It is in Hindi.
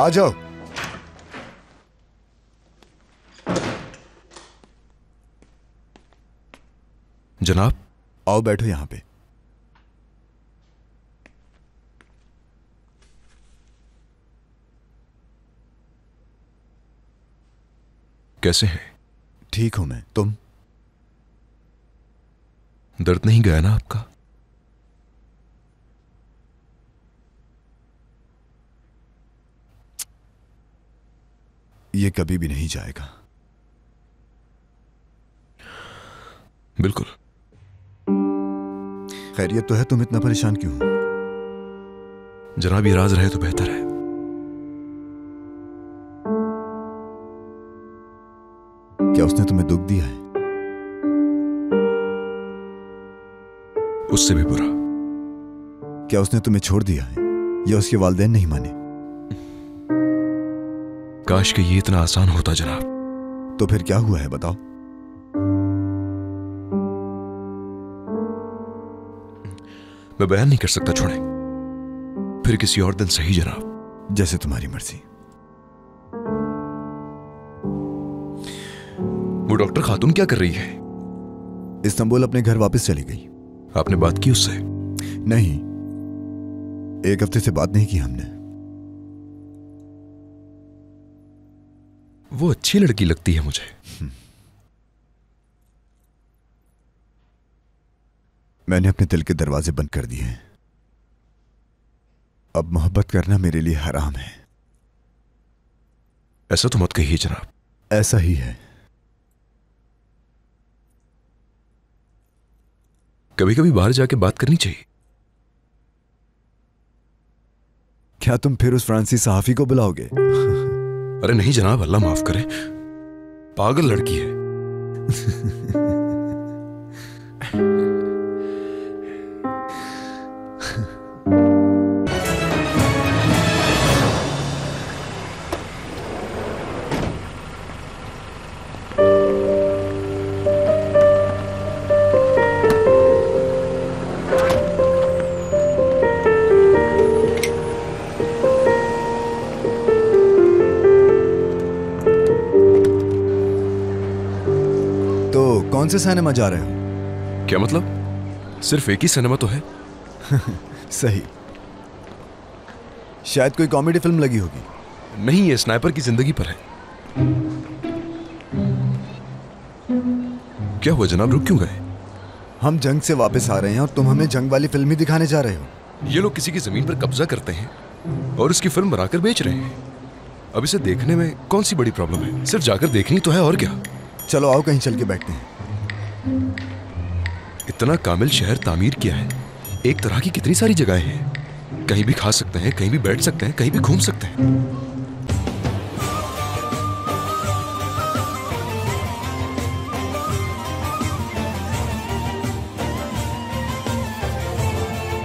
आ जाओ। जनाब, आओ बैठो यहां पे। कैसे हैं? ठीक हूं मैं, तुम? दर्द नहीं गया ना आपका? ये कभी भी नहीं जाएगा। बिल्कुल। खैरियत तो है? तुम इतना परेशान क्यों हो? जनाब, ये राज रहे तो बेहतर है। क्या उसने तुम्हें दुख दिया है? उससे भी बुरा। क्या उसने तुम्हें छोड़ दिया है या उसके वालिदैन नहीं माने? काश कि ये इतना आसान होता जनाब। तो फिर क्या हुआ है बताओ। मैं बयान नहीं कर सकता, छोड़ें। फिर किसी और दिन सही जनाब। जैसे तुम्हारी मर्जी। वो डॉक्टर खातून क्या कर रही है? इस्तांबुल अपने घर वापस चली गई। आपने बात की उससे? नहीं, एक हफ्ते से बात नहीं की हमने। वो अच्छी लड़की लगती है मुझे। मैंने अपने दिल के दरवाजे बंद कर दिए हैं। अब मोहब्बत करना मेरे लिए हराम है। ऐसा तो मत कहिए जनाब। ऐसा ही है। कभी कभी बाहर जाके बात करनी चाहिए। क्या तुम फिर उस फ्रांसीसी सहाफी को बुलाओगे? अरे नहीं जनाब, अल्लाह माफ करे, पागल लड़की है। कौन से सिनेमा जा रहे हो? क्या मतलब? सिर्फ एक ही सिनेमा तो है। सही। शायद कोई कॉमेडी फिल्म लगी होगी। नहीं, ये स्नाइपर की जिंदगी पर है। क्या हुआ जनाब, रुक क्यों गए? हम जंग से वापस आ रहे हैं और तुम हमें जंग वाली फिल्म ही दिखाने जा रहे हो। ये लोग किसी की जमीन पर कब्जा करते हैं और इसकी फिल्म बनाकर बेच रहे हैं। अब इसे देखने में कौन सी बड़ी प्रॉब्लम है? सिर्फ जाकर देखनी तो है, और क्या। चलो आओ कहीं चल के बैठते हैं। इतना कामिल शहर तामीर किया है, एक तरह की कितनी सारी जगहें हैं। कहीं भी खा सकते हैं, कहीं भी बैठ सकते हैं, कहीं भी घूम सकते हैं।